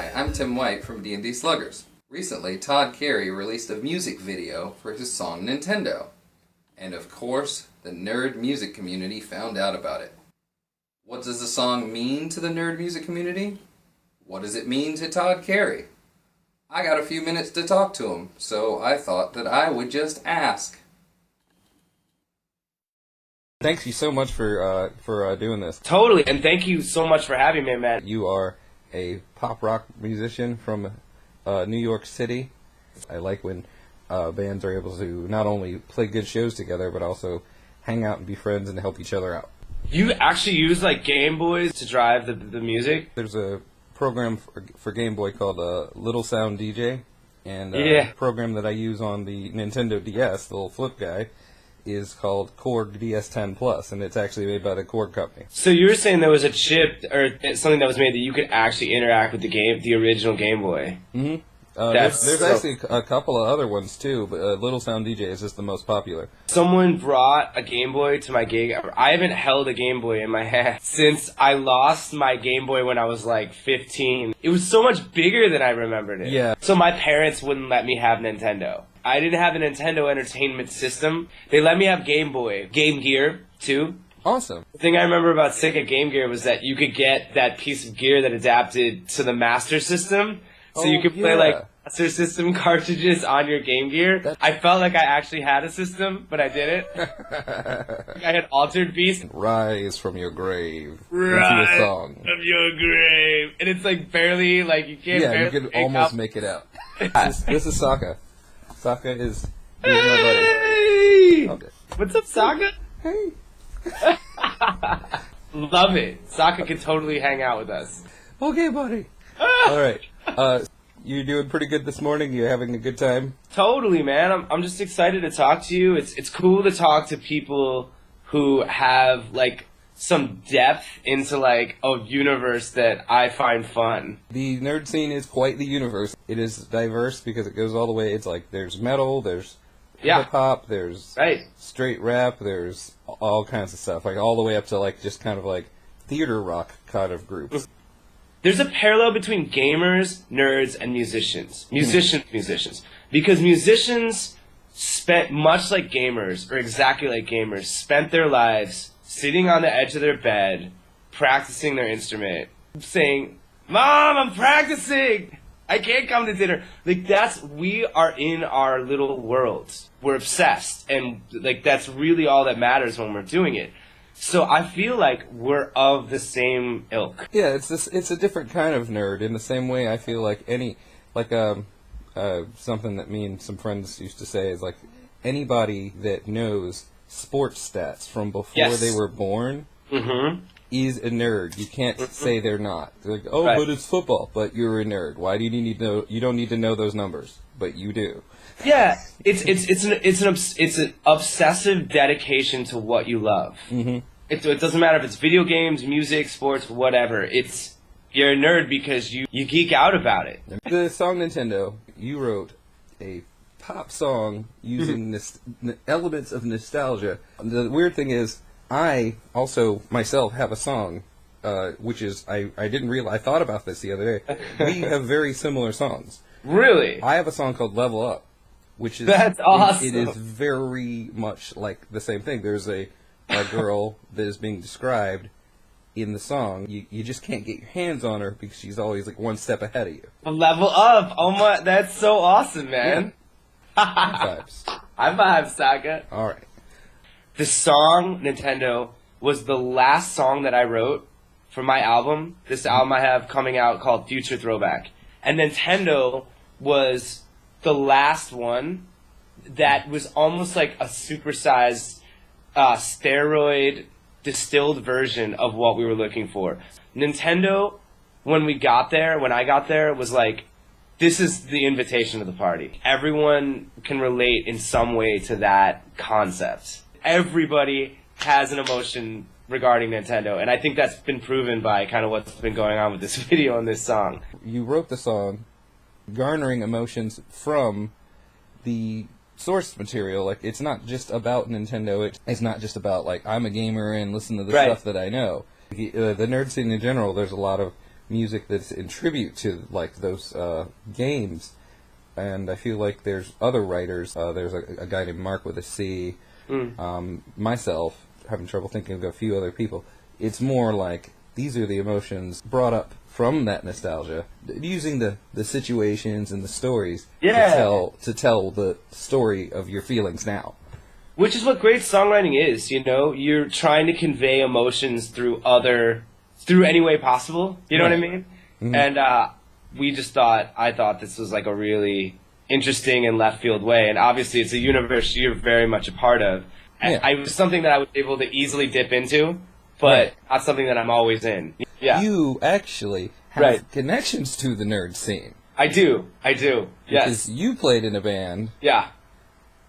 Hi, I'm Tim White from D&D Sluggers. Recently, Todd Carey released a music video for his song Nintendo. And of course, the nerd music community found out about it. What does the song mean to the nerd music community? What does it mean to Todd Carey? I got a few minutes to talk to him, so I thought that I would just ask. Thanks you so much for doing this. Totally, and thank you so much for having me, man. You are a pop rock musician from New York City. I like when bands are able to not only play good shows together, but also hang out and be friends and help each other out. You actually use like Game Boys to drive the music? There's a program for Game Boy called Little Sound DJ, and yeah. The program that I use on the Nintendo DS, the little flip guy, is called Korg DS10 Plus, and it's actually made by the Korg company. So you were saying there was a chip or something that was made that you could actually interact with the original Game Boy. Mm-hmm. There's actually a couple of other ones too, but Little Sound DJ is just the most popular. Someone brought a Game Boy to my gig. I haven't held a Game Boy in my hand since I lost my Game Boy when I was like 15. It was so much bigger than I remembered it. Yeah. So my parents wouldn't let me have Nintendo. I didn't have a Nintendo Entertainment System. They let me have Game Boy. Game Gear, too. Awesome. The thing I remember about Sega Game Gear was that you could get that piece of gear that adapted to the Master System. So you could play, like, Master System cartridges on your Game Gear. I felt like I actually had a system, but I didn't. I had Altered Beast. Rise from your grave. Rise into a song. from your grave. And it's, like, barely, like, you can't barely you can almost make it out. This is Sokka. Sokka is my buddy. Hey! Okay. What's up, Sokka? Hey. Love it. Sokka can totally hang out with us. Okay, buddy. All right. You're doing pretty good this morning? You're having a good time? Totally, man. I'm just excited to talk to you. It's cool to talk to people who have, like, some depth into, like, a universe that I find fun. The nerd scene is quite the universe. It is diverse because it goes all the way. It's like there's metal, there's hip-hop, there's straight rap, there's all kinds of stuff. Like, all the way up to, like, just kind of, like, theater rock kind of groups. There's a parallel between gamers, nerds, and musicians. Musicians. Because musicians much like gamers, or exactly like gamers, spent their lives sitting on the edge of their bed, practicing their instrument, saying, "Mom, I'm practicing! I can't come to dinner." Like, we are in our little worlds. We're obsessed, and, like, that's really all that matters when we're doing it. So I feel like we're of the same ilk. Yeah, it's a different kind of nerd. In the same way, I feel like something that me and some friends used to say is, like, anybody that knows sports stats from before they were born is a nerd. You can't say they're not. They're like, but it's football. But you're a nerd. Why do you need to know? You don't need to know those numbers, but you do. Yeah, it's an obsessive dedication to what you love. Mm-hmm. It doesn't matter if it's video games, music, sports, whatever. You're a nerd because you geek out about it. The song Nintendo, you wrote a pop song using elements of nostalgia. The weird thing is, I also myself have a song, which is I didn't realize. I thought about this the other day. We have very similar songs. Really? I have a song called Level Up, which is that's awesome. It is very much like the same thing. There's a girl that is being described in the song. You just can't get your hands on her because she's always like one step ahead of you. Level up! Oh my, that's so awesome, man. Vibes. I vibe, Saga. All right. The song Nintendo was the last song that I wrote for my album. This album I have coming out called Future Throwback. And Nintendo was the last one that was almost like a supersized steroid distilled version of what we were looking for. Nintendo, when I got there, was like, this is the invitation to the party. Everyone can relate in some way to that concept. Everybody has an emotion regarding Nintendo, and I think that's been proven by kind of what's been going on with this video and this song. You wrote the song garnering emotions from the source material. Like, it's not just about Nintendo. It's not just about, like, I'm a gamer and listen to the stuff that I know. The nerd scene in general, there's a lot of music that's in tribute to like those games. And I feel like there's other writers. There's a guy named Mark with a C. Myself, having trouble thinking of a few other people. It's more like these are the emotions brought up from that nostalgia, using the situations and the stories to tell the story of your feelings now. Which is what great songwriting is, you know? You're trying to convey emotions through any way possible, you know what I mean? Mm-hmm. And I thought this was like a really interesting and left field way, and obviously it's a universe you're very much a part of. And it was something that I was able to easily dip into, but not something that I'm always in. Yeah. You actually have connections to the nerd scene. I do. Yes. Because you played in a band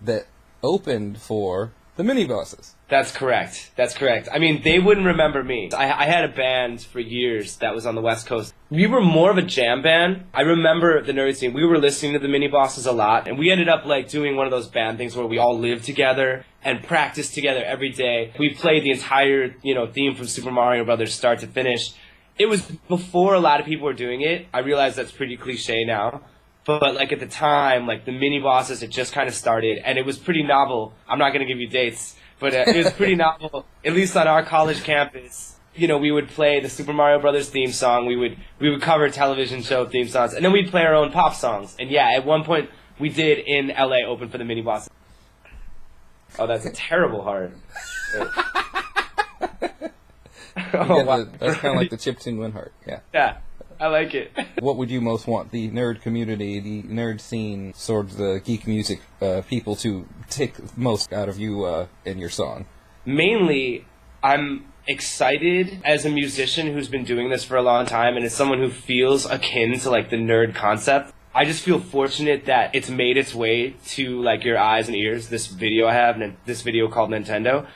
that opened for the Mini Bosses. That's correct. I mean, they wouldn't remember me. I had a band for years that was on the West Coast. We were more of a jam band. I remember the nerd scene. We were listening to the Mini Bosses a lot, and we ended up like doing one of those band things where we all lived together and practiced together every day. We played the entire, theme from Super Mario Brothers start to finish. It was before a lot of people were doing it. I realize that's pretty cliche now. But like at the time, like the Mini Bosses had just kind of started, and it was pretty novel. I'm not going to give you dates, but it was pretty novel, at least on our college campus. We would play the Super Mario Brothers theme song. We would cover television show theme songs, and then we'd play our own pop songs. And yeah, at one point we did in LA open for the Mini Bosses. Oh, that's a terrible heart. Wow. That's kind of like the chip-tune win heart. Yeah. Yeah. I like it. What would you most want the nerd community, the nerd scene, sort of the geek music people to take most out of you in your song? Mainly, I'm excited as a musician who's been doing this for a long time, and as someone who feels akin to like the nerd concept. I just feel fortunate that it's made its way to like your eyes and ears. This video I have, this video called Nintendo.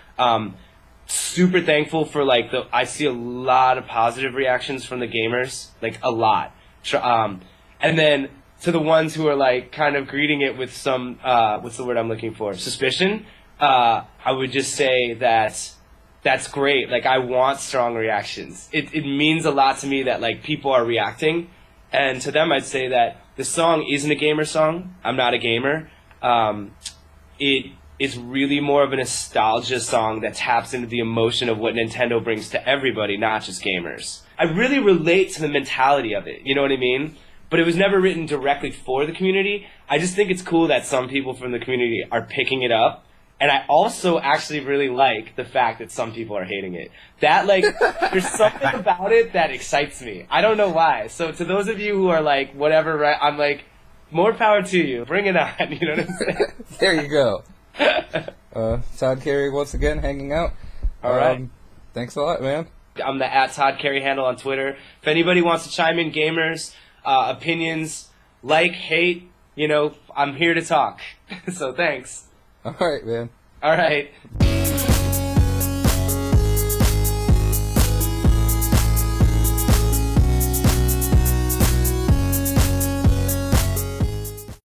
Super thankful for like I see a lot of positive reactions from the gamers, like a lot. And then to the ones who are like kind of greeting it with some what's the word I'm looking for? Suspicion. I would just say that that's great. Like I want strong reactions. It means a lot to me that like people are reacting, and to them I'd say that the song isn't a gamer song. I'm not a gamer. It's really more of a nostalgia song that taps into the emotion of what Nintendo brings to everybody, not just gamers. I really relate to the mentality of it, you know what I mean? But it was never written directly for the community. I just think it's cool that some people from the community are picking it up. And I also actually really like the fact that some people are hating it. That, like, there's something about it that excites me. I don't know why. So to those of you who are like, whatever, right, I'm like, more power to you. Bring it on, you know what I'm saying? There you go. Todd Carey once again hanging out. All right. Thanks a lot, man. I'm the @Todd Carey handle on Twitter. If anybody wants to chime in, gamers, opinions, like, hate, I'm here to talk. So thanks. All right, man. All right.